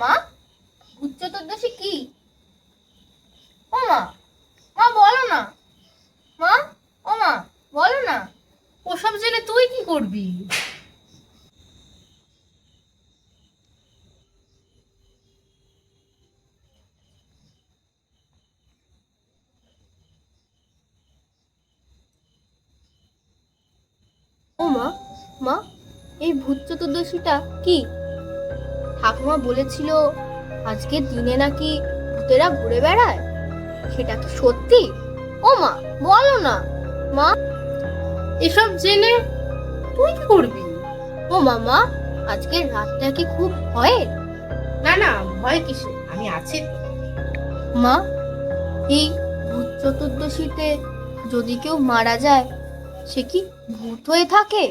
মা, ভূত চতুর্দশী কি? ও মা, মা বলো না। মা, ও মা, বলো না। ওসব জেনে তুই কি করবি? ও মা, মা, এই ভূত চতুর্দশীটা কি? ঠাকুমা বলেছিল আজকের দিনে নাকি ভূতেরা ঘুরে বেড়ায়, সেটা কি সত্যি? ও মা, বলো না। মা, এসব জেনে তুই কি করবি? ও মামা, আজকের রাতটা কি খুব ভয়ের? না না, ভয় কিসে, আমি আছি তো। মা, এই ভূত চতুর্দশীতে যদি কেউ মারা যায়, সে কি ভূত হয়ে থাকে?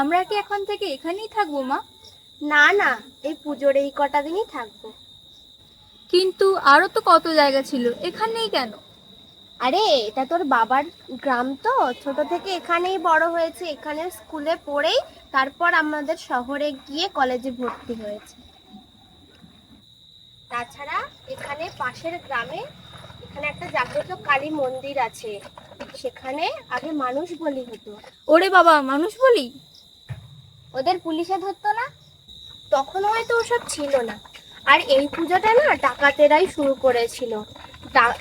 আমরা কি এখন থেকে এখানেই থাকবো মা? না না, এই পুজোর এই কটা দিনই থাকবো। কিন্তু আরো তো কত জায়গা ছিল, এখানেই কেন? আরে এটা তোর বাবার গ্রাম তো, ছোট থেকে এখানেই বড় হয়েছে, এখানে স্কুলে পড়েই তারপর আমাদের শহরে গিয়ে কলেজে ভর্তি হয়েছে। তাছাড়া এখানে পাশের গ্রামে এখানে একটা জাগ্রত কালী মন্দির আছে, সেখানে আগে মানুষ বলি হতো। ওরে বাবা, মানুষ বলি? ওদের পুলিশে ধরতো না, তখন হয়তো ওসব ছিল না। আর এই পুজোটা না ডাকাতেরাই শুরু করেছিল,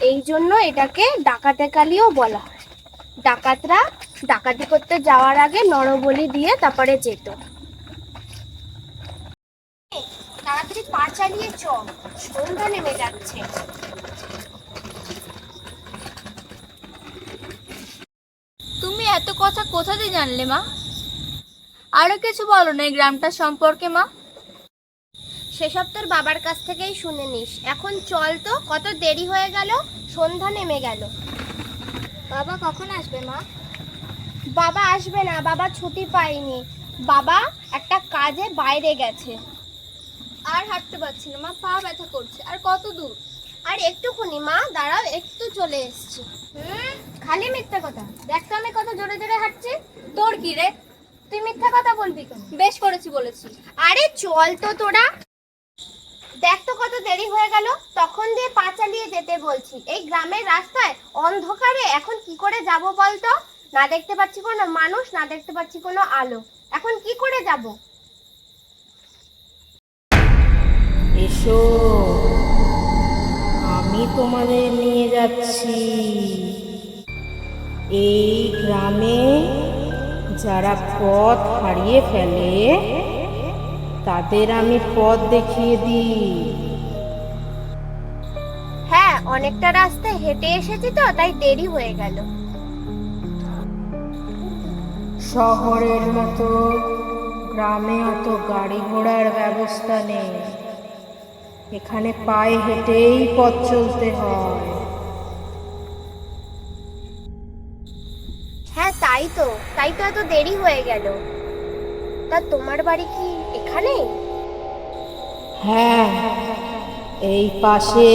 এই জন্য এটাকে ডাকাতে কালীও বলা হয়। ডাকাতরা ডাকাতি করতে যাওয়ার আগে নরবলি দিয়ে তারপরে যেত। তাড়াতাড়ি পা চালিয়ে চল, সন্ধ্যা নেমে যাচ্ছে। তুমি এত কথা কোথা দিয়ে জানলে মা? আরো কিছু বলো না এই গ্রামটার সম্পর্কে মা। সেসব তোর বাবার কাছ থেকেই শুনে নিস। এখন চল তো, কত দেরি হয়ে গেল, সন্ধ্যা নেমে গেল। বাবা কখন আসবে মা? বাবা আসবে না, বাবা ছুটি পায়নি, বাবা একটা কাজে বাইরে গেছে। আর হাঁটতে পারছি না মা, পা ব্যথা করছে। আর কত দূর? আর একটুখানি মা, দাঁড়াও, একটু চলে এসেছি। খালি মিথ্যা কথা, দেখ তো আমি কত জোরে জোরে হাঁটছি। তোর কি রে? তুই মিথ্যা কথা বলবি কেন? বেশ করেছি বলেছি। আরে চল তো তোরা, দেখ তো কত দেরি হয়ে গেল, তখন দিয়ে পা চালিয়ে যেতে বলছি। এই গ্রামের রাস্তায় অন্ধকারে এখন কি করে যাব বলতো? না দেখতে পাচ্ছি কোনো মানুষ, না দেখতে পাচ্ছি কোনো আলো, এখন কি করে যাব? এসো, আমি তোমাদের নিয়ে যাচ্ছি। এই গ্রামে যারা পথ হারিয়ে ফেলে তাদের আমি পথ দেখিয়ে দিই। হ্যাঁ, অনেকটা রাস্তা হেঁটে এসেছি তো, তাই দেরি হয়ে গেল। শহরের মতো গ্রামে অত গাড়ি ঘোড়ার ব্যবস্থা নেই, এখানে পায়ে হেঁটেই পথ চলতে হয়। হ্যাঁ তাই তো এত দেরি হয়ে গেল। তা তোমার বাড়ি কি এখানে? হ্যাঁ, এই পাশে।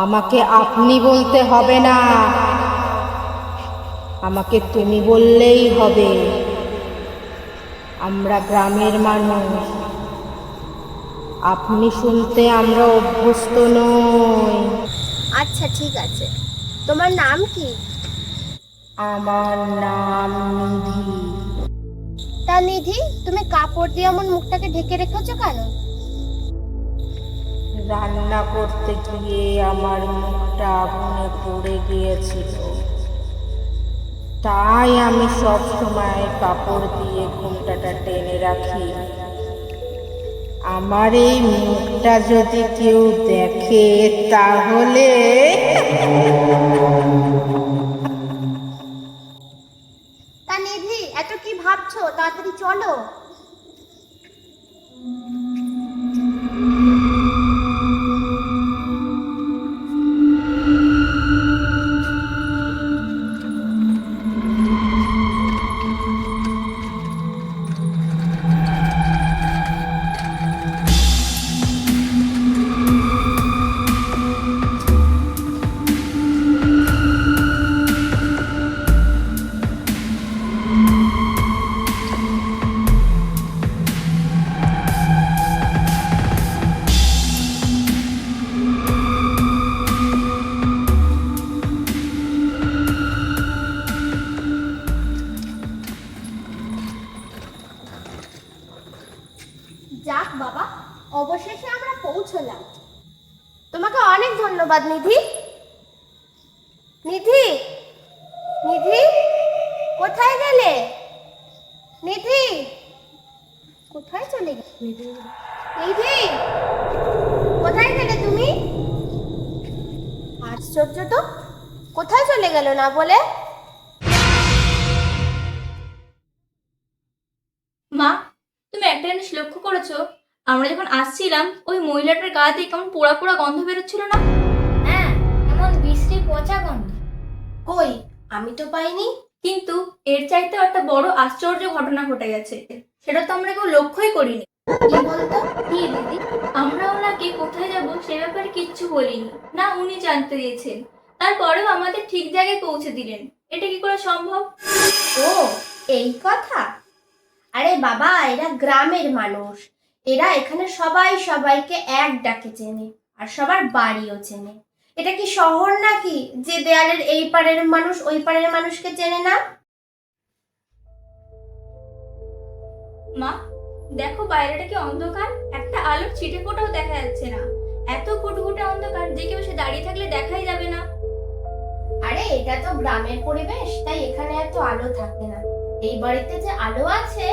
আমাকে আপনি বলতে হবে না, আমাকে তুমি বললেই হবে। আমরা গ্রামের মানুষ, আপনি শুনতে আমরা অভ্যস্ত নই। আচ্ছা ঠিক আছে, তোমার নাম কি? আমার নাম নিধি। তা নিধি, তুমি কাপড় দিয়ে এমন মুখটাকে ঢেকে রেখেছো কেন? রান্না করতে গিয়ে আমার মুখটা আগুনে পড়ে গিয়েছিল, তাই আমি সব সময় কাপড় দিয়ে ঘোমটাটা টেনে রাখি। আমার এই মুখটা যদি কেউ দেখে তাহলে তা নিধি, এত কি ভাবছো? তাড়াতাড়ি চলো। যাক বাবা, অবশেষে আমরা পৌঁছলাম। তোমাকে অনেক ধন্যবাদ নিধি। নিধি, নিধি, কোথায় গেলে? নিধি, কোথায় চলে গেলে? নিধি, কোথায় গেলে তুমি? আশ্চর্য তো, কোথায় চলে গেল না বলে? মা, তুমি একটা জিনিস লক্ষ্য করেছো? আমরা যখন আসছিলাম ওই মহিলাটার গা দিয়ে কেমন পোড়া পোড়া গন্ধ বেরোচ্ছিল না? হ্যাঁ, এমন বিশ্রী পচা গন্ধ। কই, আমি তো পাইনি। কিন্তু এর চাইতেও একটা বড় আশ্চর্য ঘটনা ঘটে গেছে, সেটা তো আমরা কেউ লক্ষ্যই করিনি। কি বলতো? কি দিদি? আমরা ওনাকে কোথায় যাব সে ব্যাপারে কিচ্ছু বলিনি, না উনি জানতে দিয়েছেন, তারপরেও আমাদের ঠিক জায়গায় পৌঁছে দিলেন। এটা কি করে সম্ভব? ও, এই কথা। আরে বাবা, এরা গ্রামের মানুষ। এরা এখানে সবাই সবাইকে এক ডাকে চেনে, আর সবার বাড়িও চেনে। এটা কি শহর নাকি যে দেয়ালের এই পারের মানুষ ওই পারের মানুষকে চেনে না? মা, দেখো বাইরেটা কি অন্ধকার, একটা আলোর ছিটে ফোঁটাও দেখা যাচ্ছে না। এত ফুটফুটে অন্ধকার যে কেউ সে দাঁড়িয়ে থাকলে দেখাই যাবে না। আরে এটা তো গ্রামের পরিবেশ, তাই এখানে এত আলো থাকে না। এই বাড়িতে যে আলো আছে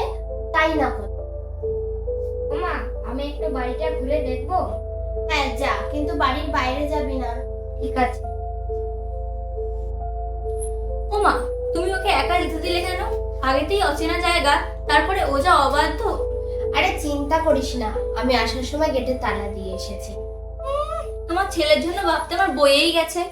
তাই না কত। মা, আমি একটু বাড়িটা ঘুরে দেখবো? হ্যাঁ যা, কিন্তু বাড়ির বাইরে যাবি না। ঠিক আছে। ও মা, তুমি ওকে একা যেতে দিলে কেন? আগেতেই অচেনা জায়গা, তারপরে ও যা অবাধ্য। আরে চিন্তা করিস না, আমি আসার সময় গেটে তালা দিয়ে এসেছি। তোমার ছেলের জন্য ভাবতে আমার বইয়েই গেছে।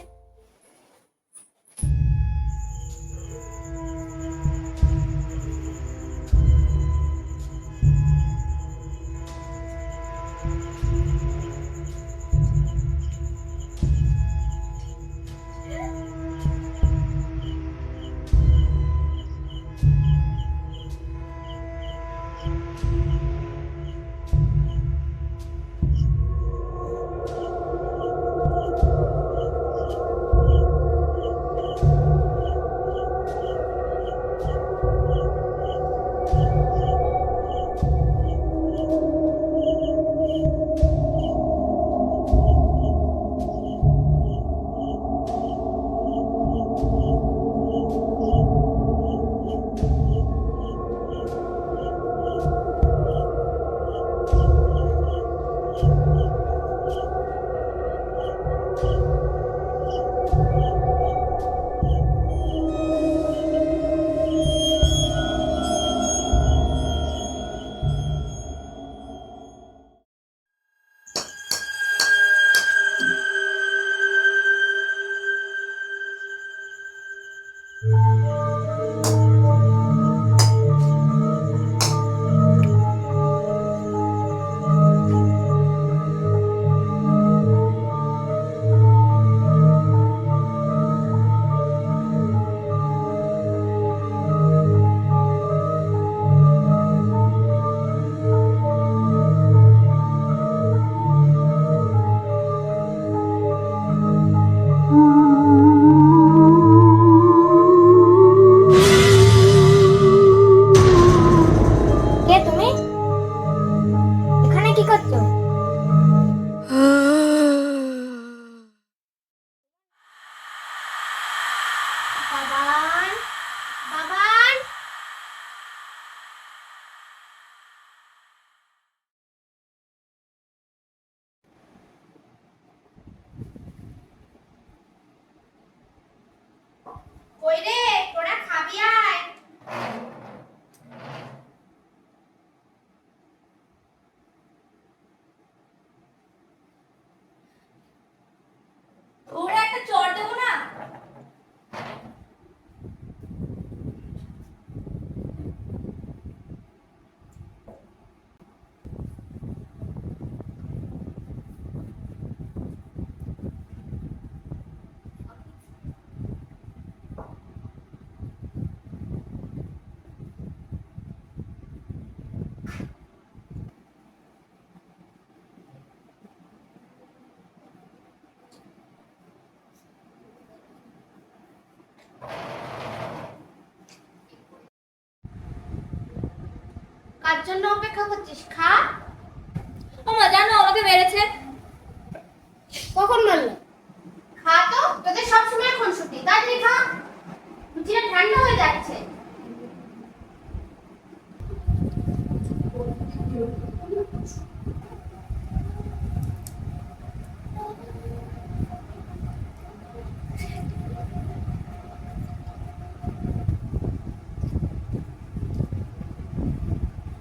কই রে, তোরা খাবি আয়। ওরা একটা চড় দেবো না? কার জন্য অপেক্ষা করছিস? খা। ও মা, জানো আমাকে মেরেছে? কখন মারলো? খা তো, তোদের সবসময় খুনসুটি। তাড়াতাড়ি খা, রুটিটা ঠান্ডা হয়ে যাচ্ছে।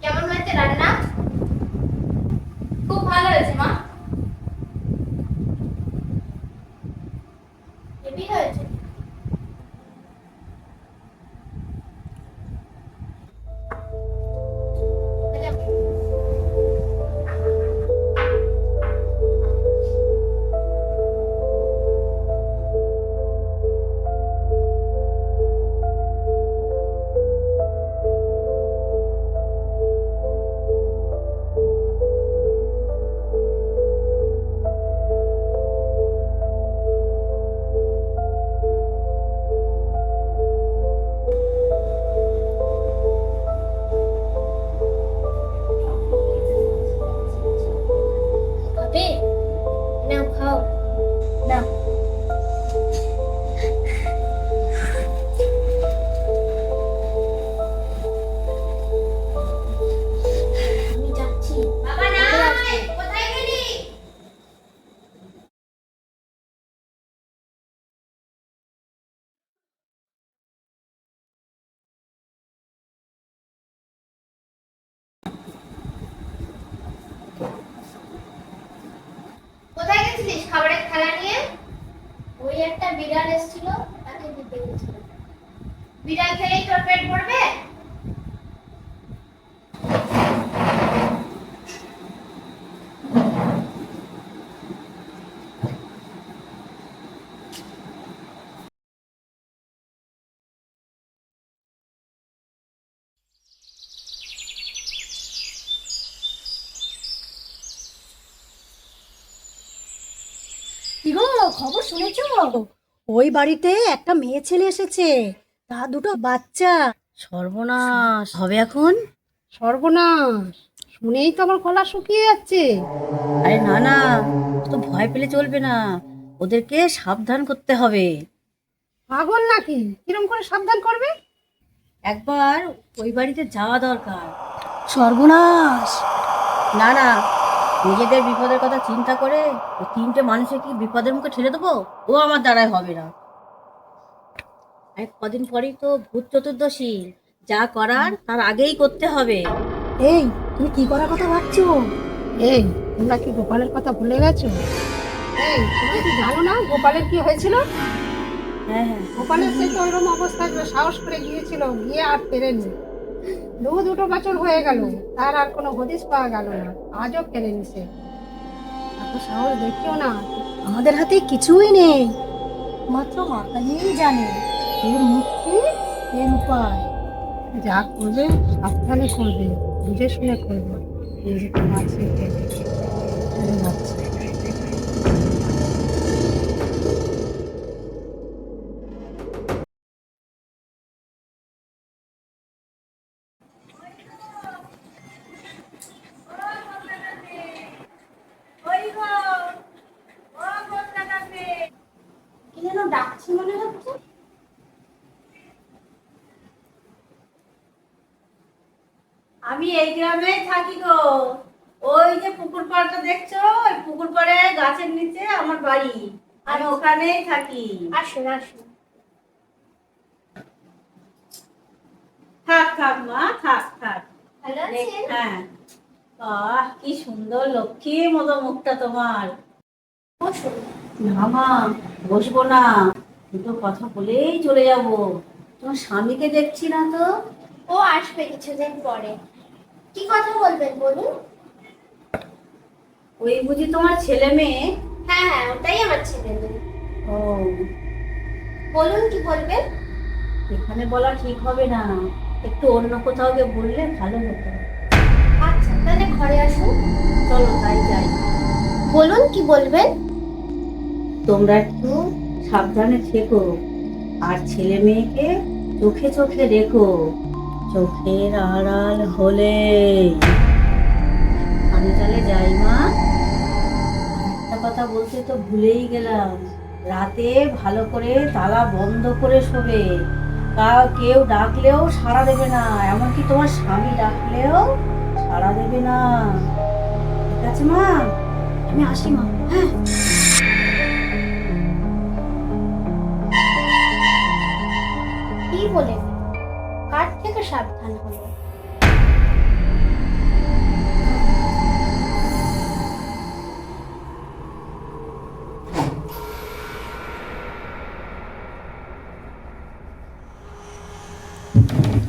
কেমন হয়েছে রান্না? খুব ভালো হয়েছে মা। হেভি হয়েছে। খাবে? নাও খাও। নাও। আমি যাচ্ছি। বাবা না, কোথায় গেলি? কোথায় গেছিলিস খাবারের থালা নিয়ে? ওই একটা বিড়াল এসেছিল, তাকে দিতে গেছিলাম। বিড়াল খেলেই তোর পেট ভরবে? কি গো, খবর শুনেছো? ওই বাড়িতে একটা মেয়ে ছেলে এসেছে, তার দুটো বাচ্চা। সর্বনাশ হবে এখন। সর্বনাশ, শুনেই তো আমার গলা শুকিয়ে যাচ্ছে। আরে না না, তো ভয় পেলে চলবে না, ওদেরকে সাবধান করতে হবে। পাগল নাকি? কিরম করে সাবধান করবে? একবার ওই বাড়িতে যাওয়া দরকার। সর্বনাশ, না না, নিজেদের বিপদের কথা চিন্তা করে ও তিনটে মানুষে কি বিপদের মুখে ঠেলে দেবো? ও আমার দ্বারাই হবে না। আর কদিন পরেই তো ভূত চতুর্দশী, যা করার তার আগেই করতে হবে। এই, তুমি কি করার কথা ভাবছো? এই, তোমরা কি গোপালের কথা ভুলে গেছো? এই, তোমরা কি জানো না গোপালের কি হয়েছিল? হ্যাঁ হ্যাঁ, গোপালের সেই তো ওইরকম অবস্থায় সাহস করে গিয়েছিল, গিয়ে আর ফেরেনি। দুটো বছর হয়ে গেল, তার আর কোনো হদিস পাওয়া গেল না, আজও ফেরেনি সে। এত সাহস দেখিও না। আমাদের হাতে কিছুই নেই, মাত্র মাতালিই জানে এর মুক্তি, এর উপায়। যা করবে সাবধানে করবে, বুঝে শুনে করবে, নিজেকে বাঁচিয়ে ফেলবে। চলে যাচ্ছে। কি যেন ডাকছি মনে হচ্ছে। আমি এই গ্রামেই থাকি গো। ওই যে পুকুর পাড়টা দেখছো, ওই পুকুর পাড়ে গাছের নিচে আমার বাড়ি, আমি ওখানেই থাকি। আসুন আসুন। থাক থাক মা, থাক থাক। ভালো আছেন? হ্যাঁ। বাহ, কি সুন্দর লক্ষ্মীর মতো মুখটা তোমার। বসুন। না মা, বসবো না, দুটো কথা বলেই চলে যাব। তোমার স্বামীকে দেখছি না তো। ও আসবে কিছুদিন পরে। কি কথা বলবেন বলুন? ওই বুঝি তোমার ছেলে মেয়ে? হ্যাঁ হ্যাঁ, ওটাই আমার ছেলে মেয়ে। ও, বলুন কি বলবেন? এখানে বলা ঠিক হবে না, একটু অন্য কোথাও গিয়ে বললে ভালো হতো। আচ্ছা, তাহলে ঘরে আসুন। চলো তাই যাই। বলুন কি বলবেন? তোমরা একটু সাবধানে থেকো, আর ছেলে মেয়েকে চোখে চোখে রেখো। চোখের আড়াল হলে আমি তাহলে যাই মা। একটা কথা বলতে তো ভুলেই গেলাম, রাতে ভালো করে তালা বন্ধ করে শোবে। কেউ ডাকলেও সাড়া দেবে না, এমনকি তোমার স্বামী ডাকলেও সাড়া দেবে না। ঠিক আছে মা, আমি আসি মা। হ্যাঁ। কি বলেন? কার থেকে সাবধান হলো?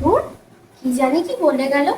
ধুর, কি জানি কি বলে গেল।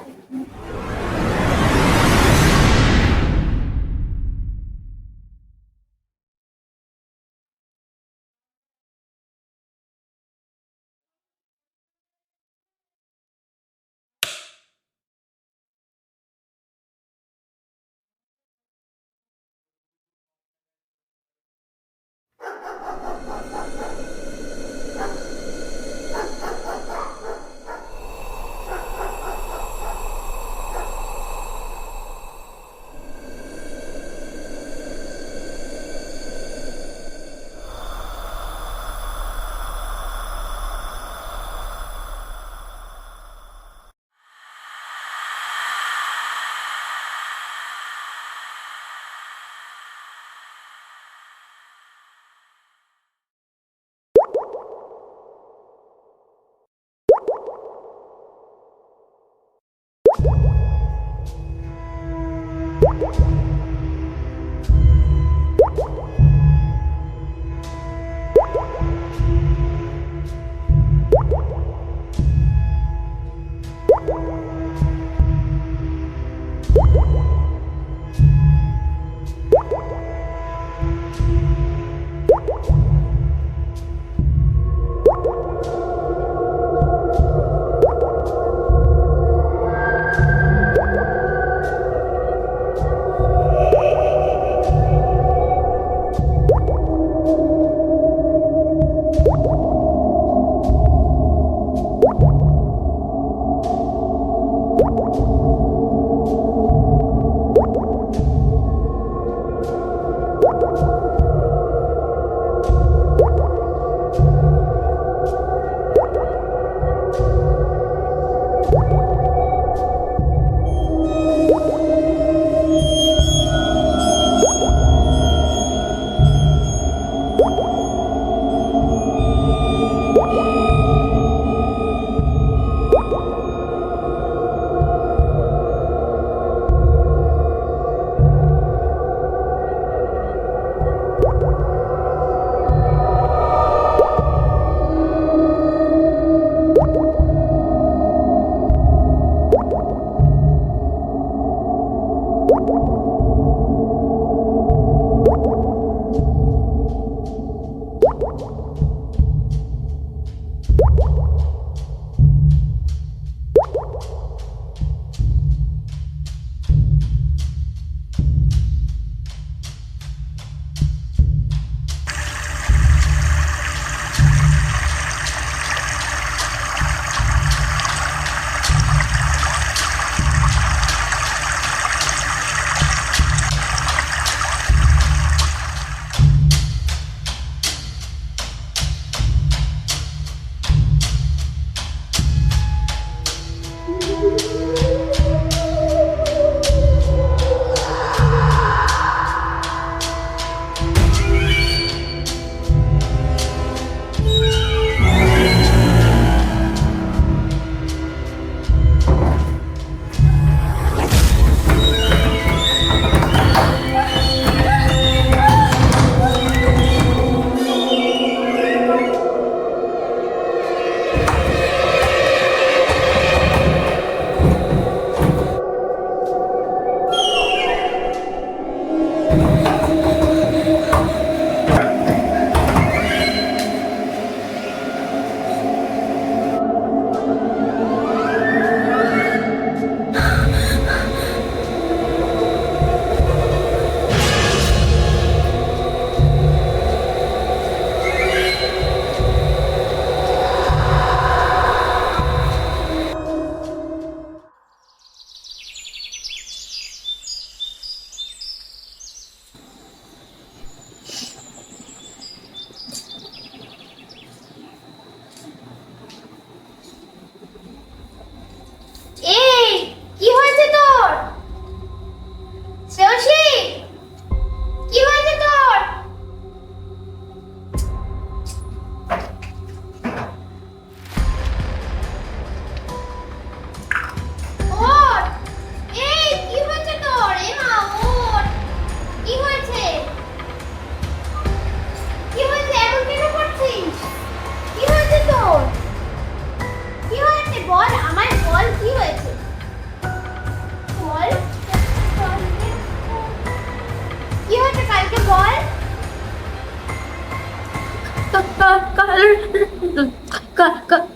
কাল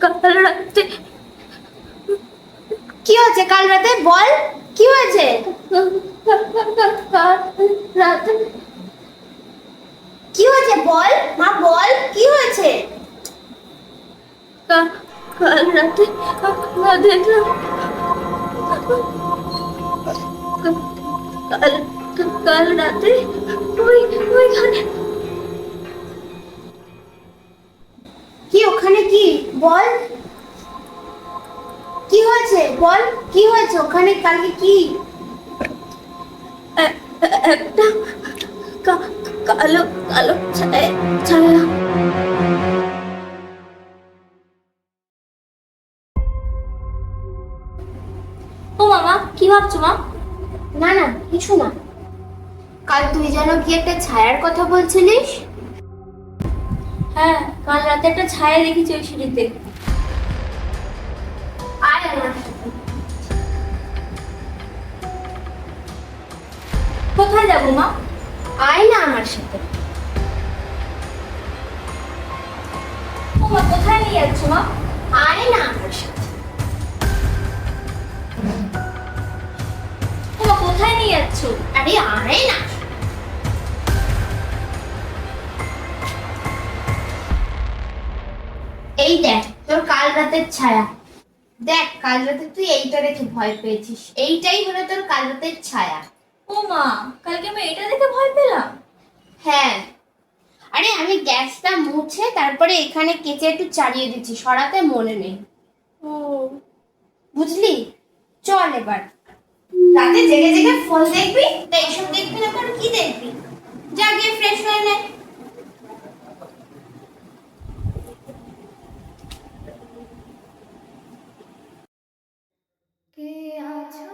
কাল রাতে কি হয়েছে কাল রাতে বল, কি হয়েছে? কাল রাতে কি হয়েছে বল মা, বল কি হয়েছে? কাল রাতে দেখলাম কাল রাতে ওইখানে কি ওখানে কি বল, কি হয়েছে বল, কি হয়েছে ওখানে কালকে কি? একটা কালো কালো ছায়া। ও মামা, কি ভাবছো মা? না না কিছু না। কাল তুই যেন কি একটা ছায়ার কথা বলছিলিস? হ্যাঁ, কাল রাতে একটা ছায়া দেখেছি ওই সিঁড়িতে। আয় আমার সাথে। কোথায় যাবো মা? আয় না আমার সাথে। ও মা, কোথায় নিয়ে যাচ্ছ মা? আয় না আমার সাথে। ও মা, কোথায় নিয়ে যাচ্ছ? আরে আয় না। এই দেখ তোর কাল রাতের ছায়া। দেখ কাল রাতে তুই এইটা দেখে ভয় পেয়েছিস, এইটাই হলো তোর কাল রাতের ছায়া। ও মা, কালকে আমি এটা দেখে ভয় পেলাম। হ্যাঁ, আরে আমি গ্যাসটা মুছে তারপরে এখানে কেচে একটু চালিয়ে দিচ্ছি, সরাতে মনে নেই। ও, বুঝলি? চল এবার। রাতে জেগে জেগে ফোন দেখবি, তা এইসব দেখবি না, করে কি দেখবি? যা গিয়ে ফ্রেশ হয়ে নে। কে আছো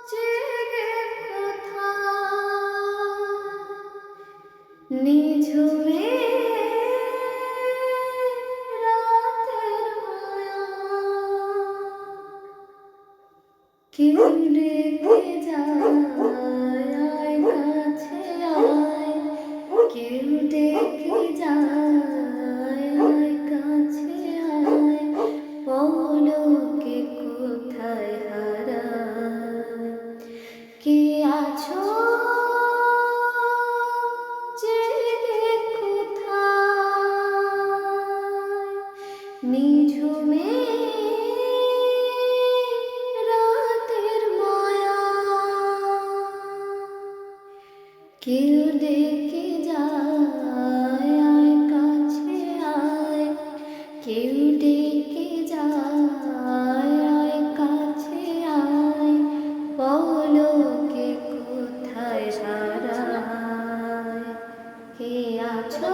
জেগে কোথায়, নিঝুমে রাতের মায়া, কেউ ডেকে যায় কাছে আয়, কেউ ডেকে যায় কাছে আয়, পলকে কোথায় হারায়। কে আছো জেগে কোথায়, নিঝুমে রাতের মায়া, কেউ ডেকে যায় কাছে আয়, কেউ ডেকে যায় কাছে আয়, পলকে কোথায় হারায়। কে আছো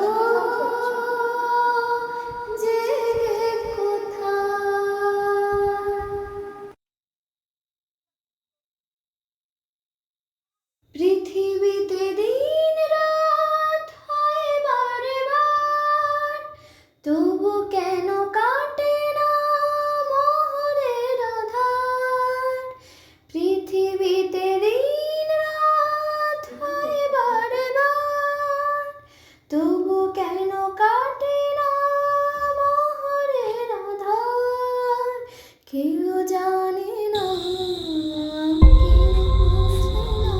জেগে কোথায়। পৃথিবীতে দিন রাত হয় বারে বার, তবু কেন কাটে না মোহরের আধার। পৃথিবীতে দিন রাত হয় বারে বার, তবু কেন কাটে না মোহরের আধার। কেউ জানে না, কেউ বোঝে না।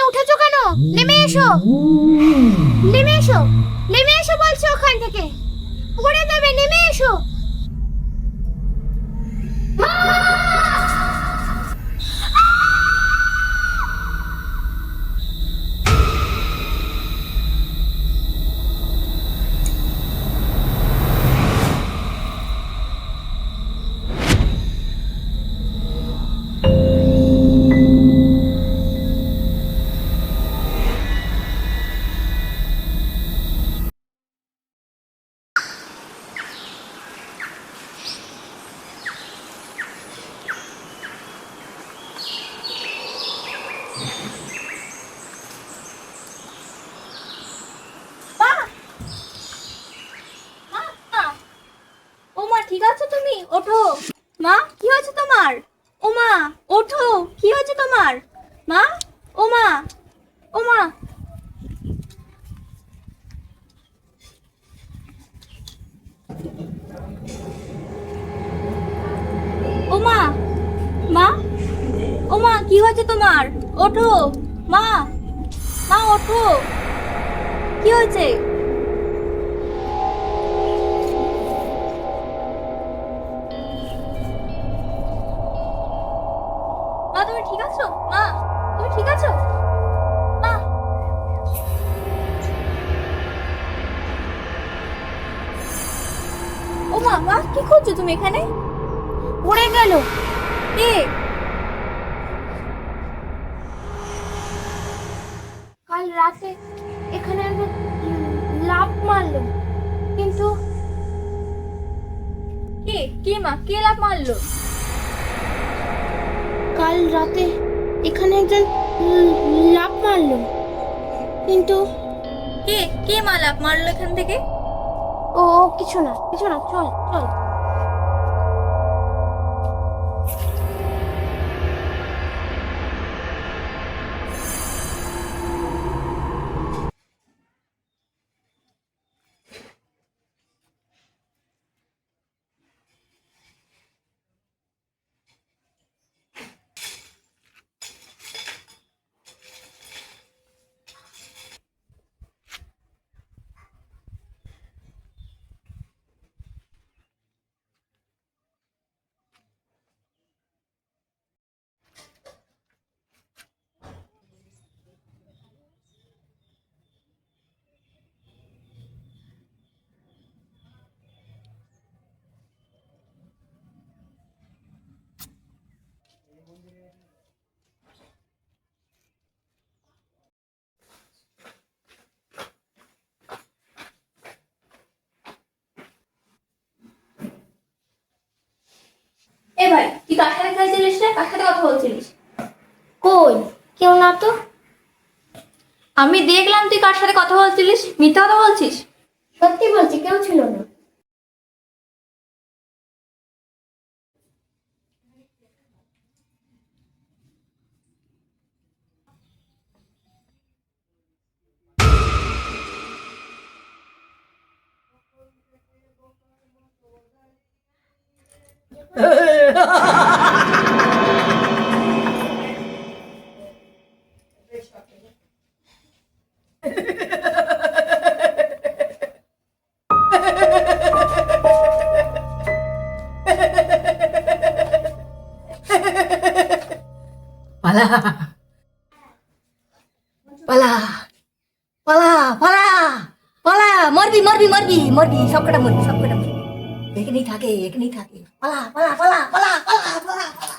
ওখানে উঠেছো কেন? নেমে এসো, নেমে এসো, নেমে এসো বলছো ওখান থেকে। পড়ে যাবে, নেমে এসো। ও মা, ঠিক আছো তুমি? ওঠো মা, কি হয়েছে তোমার? ও মা, ওঠো, কি হয়েছে তোমার? মা, ও মা, ও মা। ও মা, মা, ও মা, কি হয়েছে তোমার? ওঠো মা, মা ওঠো, কি হয়েছে? মা, তুমি ঠিক আছো? মা, তুমি ঠিক আছো? মা, ও মা, মা কি করছো তুমি এখানে? পড়ে গেল। কে? কাল রাতে এখানে একজন লাফ মারলো, কিন্তু কে কে মা, কে লাফ মারলো? কাল রাতে এখানে একজন লাফ মারলো, কিন্তু কে কে মা লাফ মারলো এখান থেকে? ও কিছু না, কিছু না, চল চল। এ ভাই, তুই কার সাথে খেলছিলিস রে? কার সাথে কথা বলছিলিস? কই, কেউ না তো। আমি দেখলাম তুই কার সাথে কথা বলছিলিস, মিথ্যা কথা বলছিস। সত্যি বলছি, কেউ ছিল না। পালা পালা পালা পালা পালা, মরবি মরবি মরবি মরবি, সবকটা মরবি, সবকটা মরবি। এখানেই থাকে, এখানেই থাকে। পালা পালা পালা পালা পালা পালা পালা।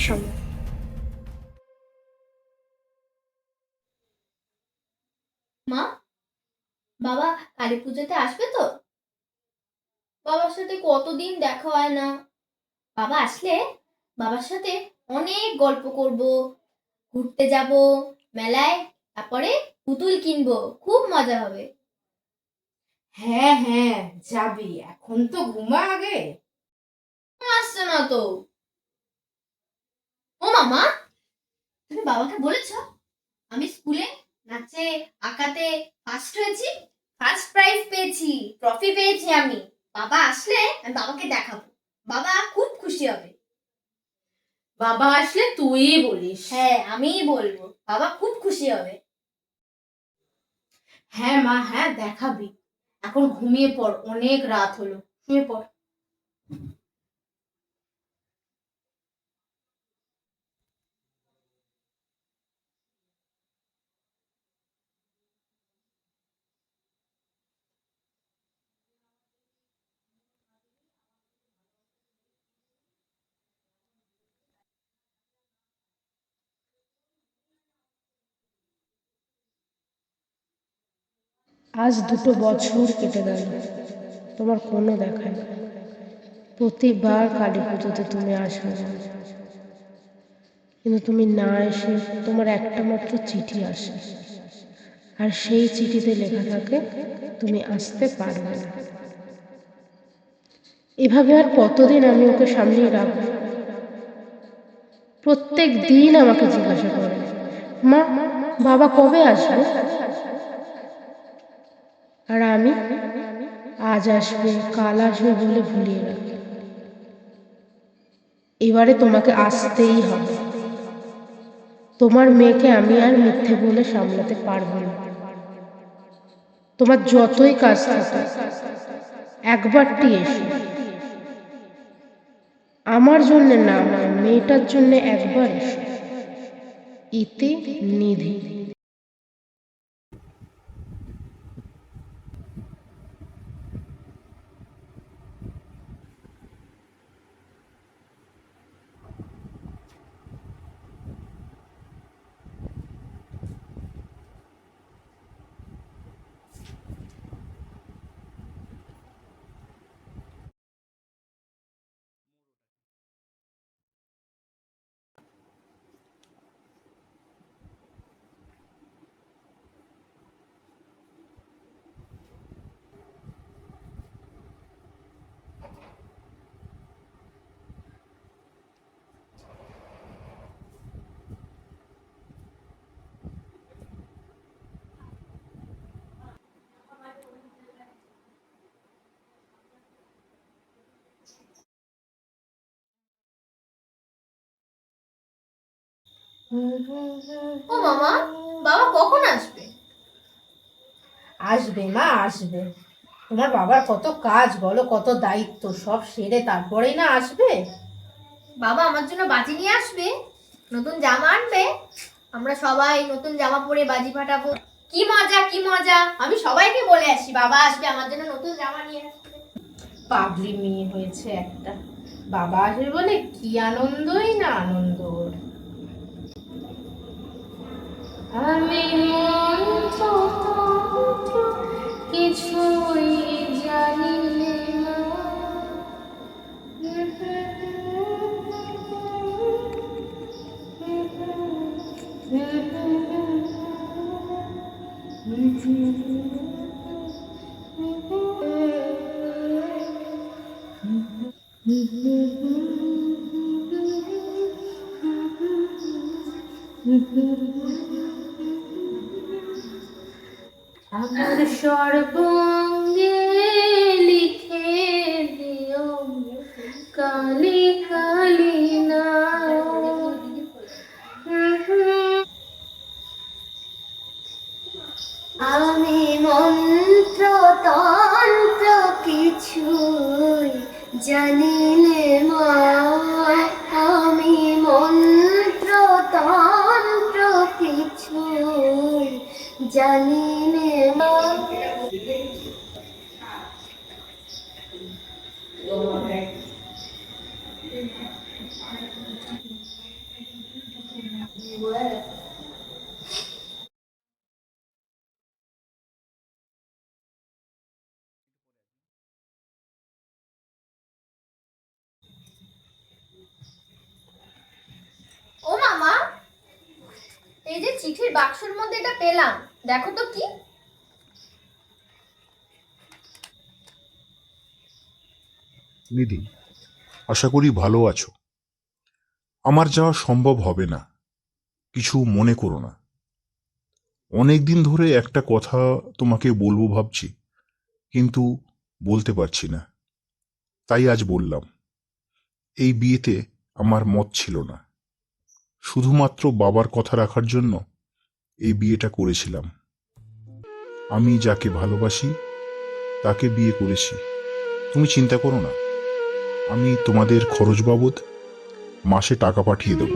সময়। মা, বাবা কালী পুজোতে আসবে তো? বাবার সাথে কতদিন দেখা হয় না। বাবা আসলে বাবার সাথে অনেক গল্প করব, ঘুরতে যাব মেলায়, তারপরে পুতুল কিনবো, খুব মজা হবে। হ্যাঁ হ্যাঁ, যাবি, এখন তো ঘুমা আগে। আসছে না তো। ও মামা, তুমি বাবাকে বলেছো আমি স্কুলে নাচে আঁকাতে ফার্স্ট হয়েছি, ফার্স্ট প্রাইজ পেয়েছি, ট্রফি পেয়েছি আমি। বাবা আসলে আমি বাবাকে দেখাবো, বাবা খুব খুশি হবে। বাবা আসলে তুই বলিস। হ্যাঁ, আমিই বলবো, বাবা খুব খুশি হবে। হ্যাঁ মা, হ্যাঁ দেখাবি। এখন ঘুমিয়ে পড়, অনেক রাত হলো, শুয়ে পড়। আজ 2 বছর কেটে গেল, তোমার কোনো দেখা নেই। প্রতিবার কালী পুজোতে তুমি আসবে না, কিন্তু তুমি না এসে তোমার একটা মাত্র চিঠি আসে, আর সেই চিঠিতে লেখা থাকে তুমি আসতে পারবে না। এভাবে আর কতদিন আমি ওকে সামনেই রাখবো? প্রত্যেক দিন আমাকে জিজ্ঞাসা করে, মা বাবা কবে আসবে? আর আমি আজ আসবে কাল আসবে বলে ভুলিয়ে রাখি। এবারে তোমাকে আসতেই হবে। তোমার মেয়েকে আমি আর মিথ্যে বলে সামলাতে পারবো না। তোমার যতই কাজ থাকে একবারটি এসো, আমার জন্য না, আমার মেয়েটার জন্য একবার এসো। ইতি নিধি। ও মামা, বাবা কখন আসবে? আসবে মা, আসবে। তোমার বাবার কত কাজ বলো, কত দায়িত্ব, সব সেরে তারপরেই না আসবে। বাবা আমার জন্য বাজি নিয়ে আসবে, নতুন জামা আনবে, আমরা সবাই নতুন জামা পরে বাজি ফাটাবো। কি মজা কি মজা, আমি সবাইকে বলে আসি বাবা আসবে আমার জন্য নতুন জামা নিয়ে আসবে। পাগলি মেয়ে হয়েছে একটা, বাবা আসবে বলে কি আনন্দই না আনন্দ ওর। আমি মন্ত্র তন্ত্র কিছুই জানি না। আমার সর্বঙ্গে লিখে দিও কালি কালি না। আমি মন্ত্র তন্ত্র কিছুই জানি নে মা, আমি মন্ত্র তন্ত্র কিছুই জানি নে মা। এই যে চিঠির বাক্সের মধ্যে এটা পেলাম, দেখো তো কি। নিধি, আশা করি ভালো আছো। আমার যাওয়া সম্ভব হবে না, কিছু মনে করো না। অনেক দিন ধরে একটা কথা তোমাকে বলবো ভাবছি, কিন্তু বলতে পারছি না, তাই আজ বললাম। এই বিয়েতে আমার মত ছিল না, শুধুমাত্র বাবার কথা রাখার জন্য এই বিয়েটা করেছিলাম। আমি যাকে ভালোবাসি তাকে বিয়ে করেছি। তুমি চিন্তা করো না, আমি তোমাদের খরচ বাবদ মাসে টাকা পাঠিয়ে দেব।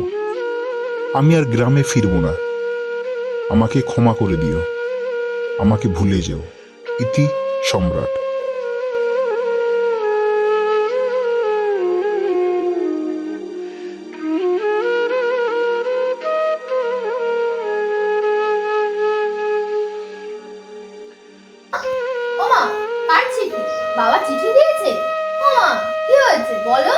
আমি আর গ্রামে ফিরবো না, আমাকে ক্ষমা করে দিও, আমাকে ভুলে যেও। ইতি সম্রাট। ওমা, কার চিঠি? বাবা চিঠি দিয়েছে? ওমা, কি হয়েছে বলো।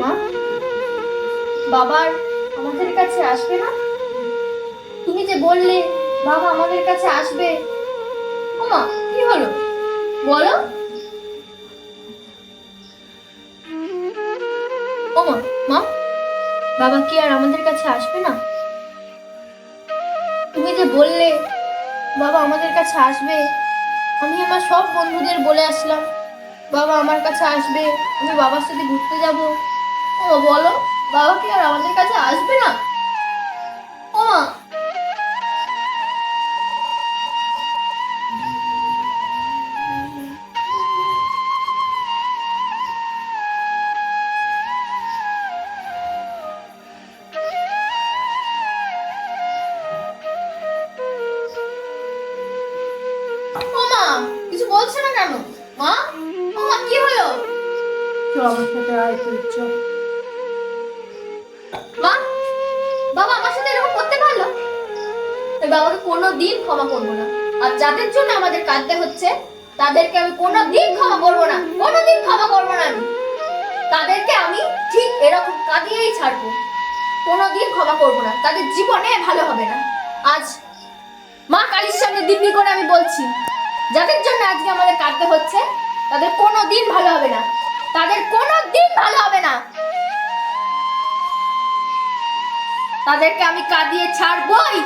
মা, বাবার আমাদের কাছে আসবে না? তুমি যে বললে বাবা আমাদের কাছে আসবে। ওমা, কি হলো বলো। ওমা, মা, বাবা কি আর আমাদের কাছে আসবে না? তুমি যে বললে বাবা আমাদের কাছে আসবে, আমি আমার সব বন্ধুদের বলে আসলাম বাবা আমার কাছে আসবে, আমি বাবার সাথে ঘুরতে যাব। ও বলো, বাবা কি আর আমাদের কাছে আসবে না? ও মা, ও মা, কিছু বলছে না কেন? মা, ও মা, কি হলো? তো আমার সাথে আয় তুই চ। মা, বাবা আমার সাথে এরকম করতে পারলো? আমি বাবাকে কোনোদিন ক্ষমা করবো না। আর যাদের জন্য আমাদের কাঁদতে হচ্ছে তাদেরকে আমি কোনোদিন ক্ষমা করবো না, কোনোদিন ক্ষমা করবো না আমি। তাদেরকে আমি ঠিক এরকম কাঁদিয়েই ছাড়বো, কোনোদিন ক্ষমা করবো না, তাদের জীবনে ভালো হবে না। আজ মা কালীর সামনে দিব্যি করে আমি বলছি, যাদের জন্য আজকে আমাদের কাঁদতে হচ্ছে তাদের কোনোদিন ভালো হবে না, তাদের কোনোদিন ভালো হবে না। তাদেরকে আমি কাঁদিয়ে ছাড়বই।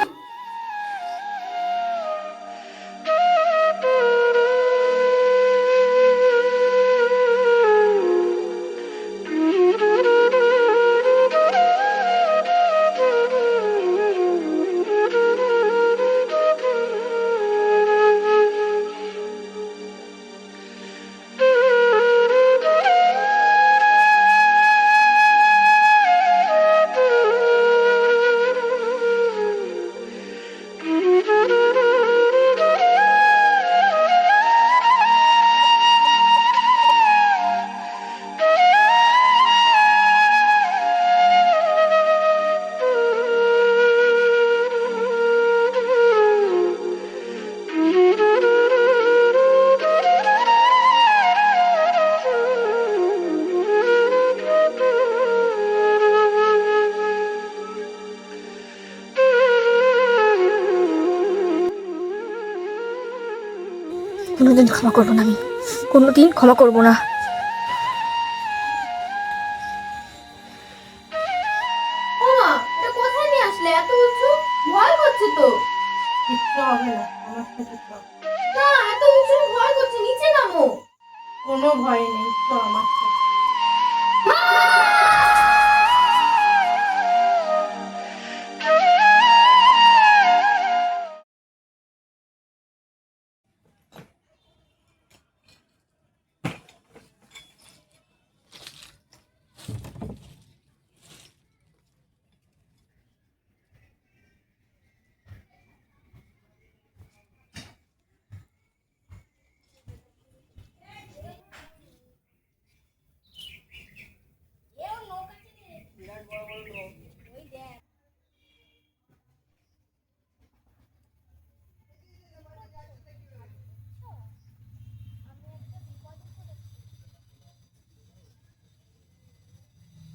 কোনোদিন ক্ষমা করবো না আমি, কোনোদিন ক্ষমা করবো না। ও মা, এটা কোথায় নিয়ে আসলে? এত উঁচু, ভয় করছে তো। কিচ্ছু হবে না, আমার সাথে চ। না, এত উঁচু ভয় করছে, নিচে নামো। কোনো ভয় নেই, চ আমার সাথে।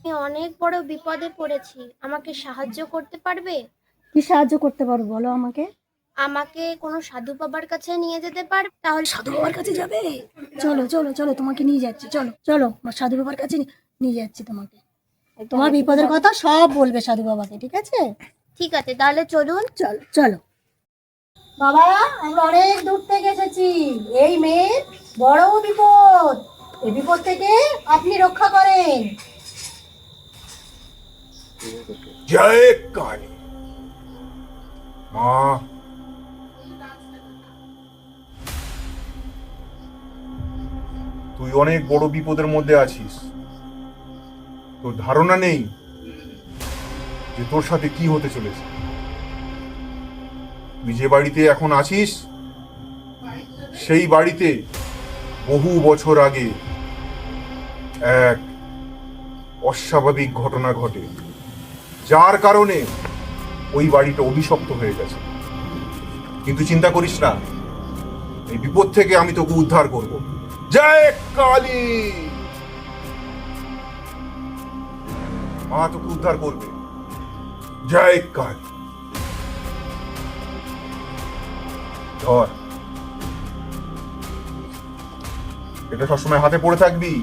আমি অনেক বড় বিপদে পড়েছি, আমাকে সাহায্য করতে পারবে? কি সাহায্য করতে পারো বলো আমাকে। আমাকে কোনো সাধু বাবার কাছে নিয়ে যেতে পারবে? তাহলে সাধু বাবার কাছে যাবে? চলো চলো চলো, তোমাকে নিয়ে যাচ্ছি, চলো চলো, আমার সাধু বাবার কাছে নিয়ে যাচ্ছি তোমাকে। তোমার বিপদের কথা সব বলবে সাধু বাবাকে, ঠিক আছে? ঠিক আছে, তাহলে চলুন। চলো চলো। বাবা, আমরা অনেক দূর থেকে এসেছি, এই মেয়ের বড় বিপদ, এই বিপদ থেকে আপনি রক্ষা করেন। জয় কালী মা। তুই অনেক বড় বিপদের মধ্যে আছিস, তোর ধারণা নেই যে তোর সাথে কি হতে চলেছে। তুই যে বাড়িতে এখন আছিস সেই বাড়িতে বহু বছর আগে এক অস্বাভাবিক ঘটনা ঘটে, যার কারণে ওই বাড়িটা অভিশপ্ত হয়ে গেছে। কিন্তু চিন্তা করিস না, এই বিপদ থেকে আমি তোকে উদ্ধার করব। জয় কালী মা তোকে উদ্ধার করবে। জয় কালী। ধর, এটা সবসময় হাতে পড়ে থাকবি।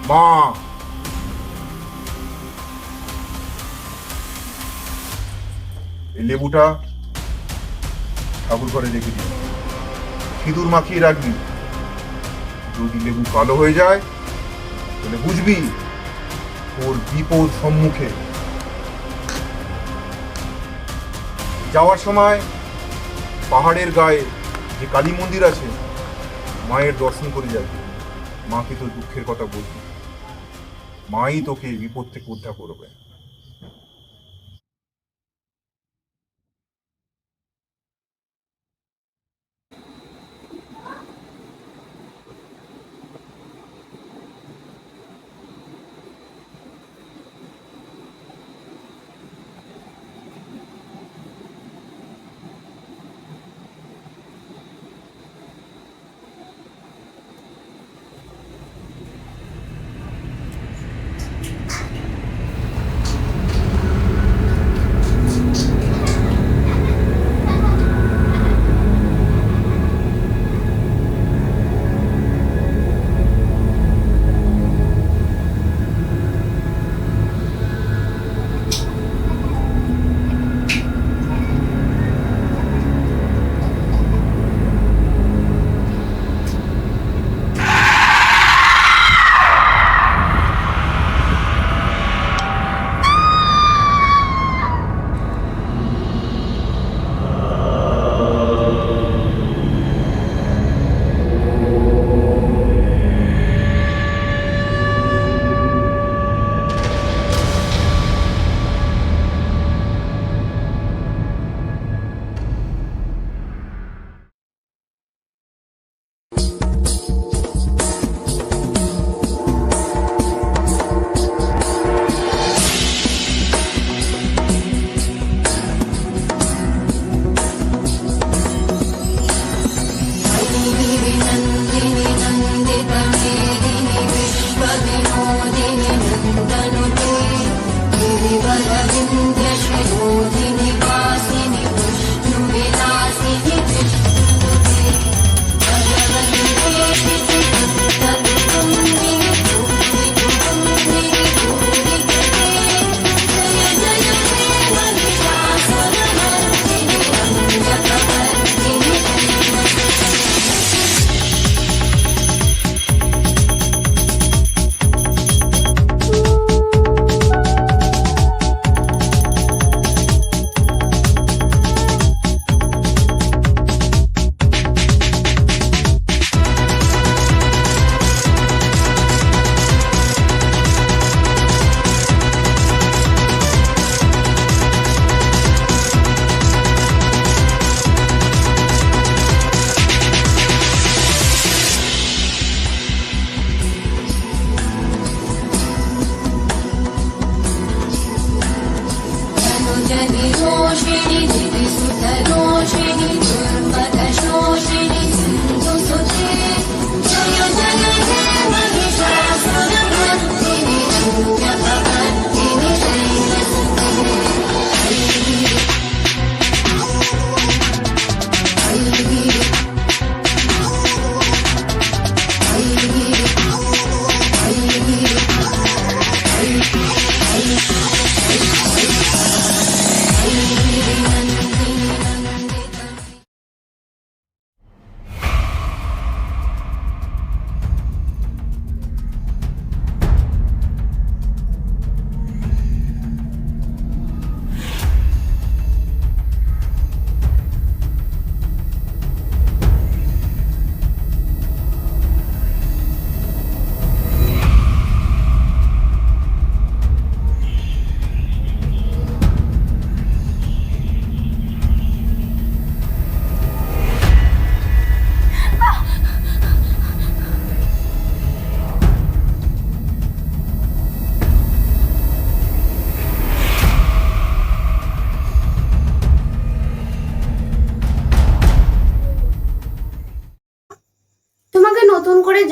মা, এই লেবুটা ঠাকুর ঘরে রেখে দিবি, সিঁদুর মাখিয়ে রাখবি। যদি লেবু কালো হয়ে যায় তাহলে বুঝবি তোর বিপদ সম্মুখে। যাওয়ার সময় পাহাড়ের গায়ে যে কালী মন্দির আছে, মায়ের দর্শন করে যাবি। মাকে তোর দুঃখের কথা বলবি, মাই তোকে বিপদ থেকে উদ্ধার করবে।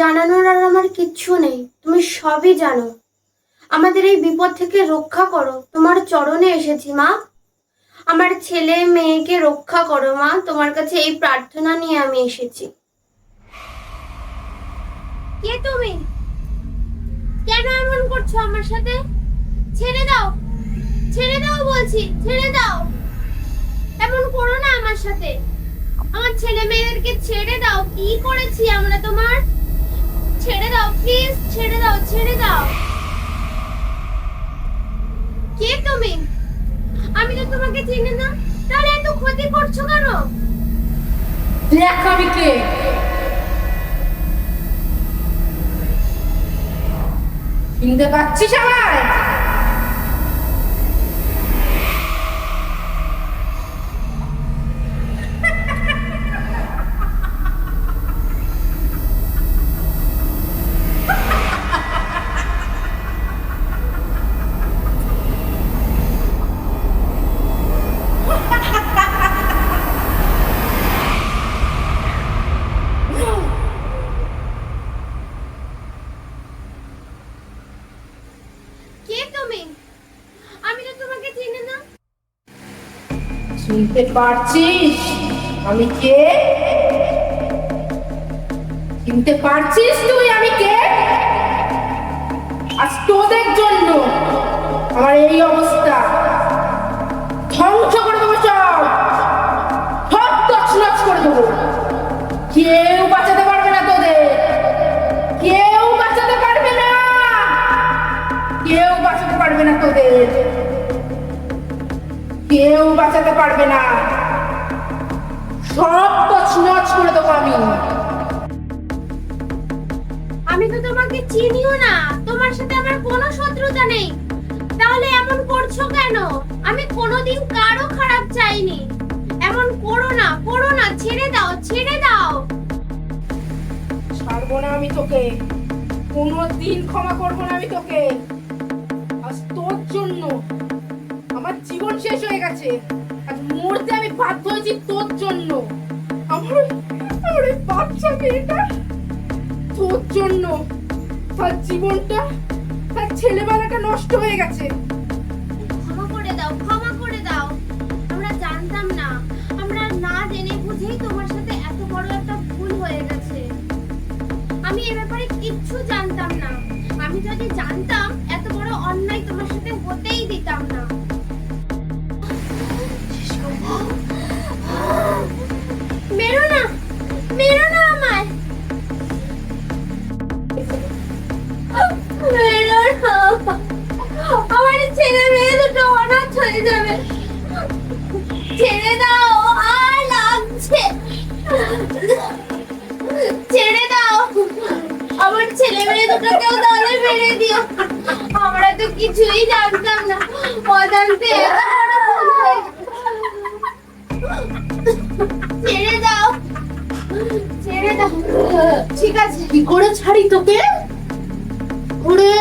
জানানোর আর আমার কিচ্ছু নেই, তুমি সবই জানো। আমাদের এই বিপদ থেকে রক্ষা করো, তোমার চরণে এসেছি মা। আমার ছেলে মেয়েকে রক্ষা করো মা, তোমার কাছে এই প্রার্থনা নিয়ে আমি এসেছি। কে তুমি? কেন এমন করছো আমার সাথে? ছেড়ে দাও, ছেড়ে দাও বলছি, ছেড়ে দাও। এমন করো না আমার সাথে। আমার ছেলে মেয়েদেরকে ছেড়ে দাও। কি করেছি আমরা তোমার? ছেড়ে দাও প্লিজ, ছেড়ে দাও, ছেড়ে দাও। কে তুমি? আমি তো তোমাকে চিনি না, তাহলে এত ক্ষতি করছো কেন? দেখ আমি কে। চিনতে পারছিস আমায়? কে তুমি? আমি তো তোমাকে চিনি না। চিনতে পারছিস আমি কে? চিনতে পারছিস তুই আমি কে? আজ তোদের জন্য আমার এই অবস্থা। ধ্বংস করে দেবো, সব তছনছ করে দেবো। কেউ বাঁচাতে পারবে না তোদের, কেউ বাঁচাতে পারবে না, কেউ বাঁচাতে পারবে না তোদের, কেউ বাঁচাতে পারবে না। সব তছনছ করে দেবো আমি। আমি তো তোমাকে চিনিও না, তোমার সাথে আমার কোনো শত্রুতা নেই, তাহলে এমন করছো কেন? আমি কোনোদিন কারো খারাপ চাইনি। এমন করো না, করো না, ছেড়ে দাও, ছেড়ে দাও। ছাড়বো না আমি তোকে, কোনোদিন ক্ষমা করবো না আমি তোকে। আজ তোর জন্য আমার জীবন শেষ হয়ে গেছে, আজ মরতে আমি বাধ্য হয়েছি তোর জন্য। আমার আমার এই বাচ্চা মেয়েটা তোর জন্য তার জীবনটা, তার ছেলেবেলাটা নষ্ট হয়ে গেছে। ক্ষমা করে দাও, ক্ষমা করে দাও। আমরা জানতাম না, আমরা না জেনে বুঝেই তোমার সাথে এত বড় একটা ভুল হয়ে গেছে। আমি এ ব্যাপারে কিচ্ছু জানতাম না। আমি যদি জানতাম এত বড় অন্যায় তোমার সাথে হতেই দিতাম না। মেরো না, মেরো না আমায়, মেরো না। আমার ছেলে মেয়ে দুটো অনাথ হয়ে যাবে। ছেড়ে দাও, আর লাগছে, ছেড়ে দাও। আমার ছেলে মেয়ে দুটোকেও তাহলে মেরে দিও। আমরা তো কিছুই জানতাম না, অজান্তে এত বড় ভুল হয়ে গেছে। ছেড়ে দাও, ছেড়ে দাও। ঠিক আছে, কি করে ছাড়ি তোকে? ওরে,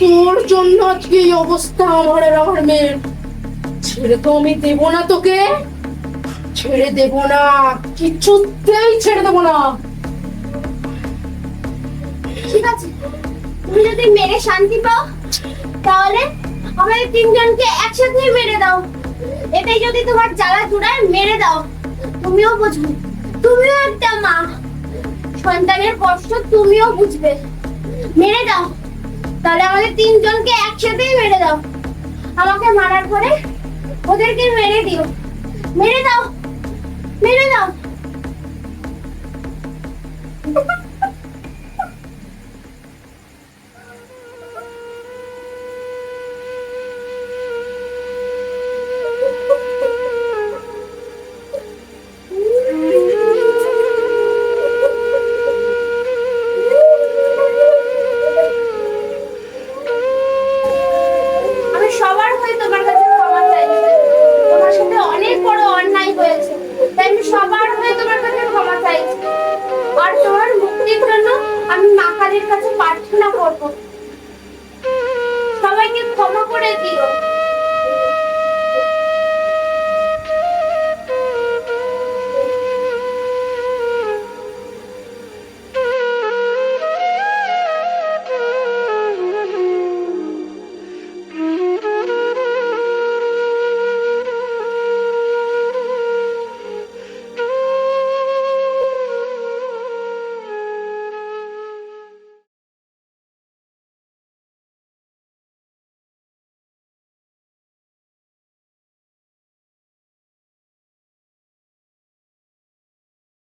তোর জন্য আজকে এই অবস্থা আমার আর আমার মেয়ের। ছেড়ে তো আমি দেবো না তোকে, ছেড়ে দেবো না, কিছুতেই ছেড়ে দেবো না। ঠিক আছে। তুমি যদি মেরে শান্তি পাও, তাহলে আমাদের তিনজনকে একসাথে মেরে দাও। এটাই যদি তোমার জ্বালা জুড়ায়, মেরে দাও। তুমিও বুঝবে, তুমিও একটা মা, সন্তানের কষ্ট তুমিও বুঝবে। মেরে দাও, তাহলে আমাদের তিনজনকে একসাথেই মেরে দাও। আমাকে মারার পরে ওদেরকে মেরে দিও। মেরে দাও, মেরে দাও। আমি সবার হয়ে তোমার কাছে ক্ষমা চাইছি। তোমার সাথে অনেক বড় অন্যায় হয়েছে, তাই আমি সবার হয়ে তোমার কাছে ক্ষমা চাইছি। আর তোমার মুক্তির জন্য আমি মা কালীর কাছে প্রার্থনা করব। সবাইকে ক্ষমা করে দিও।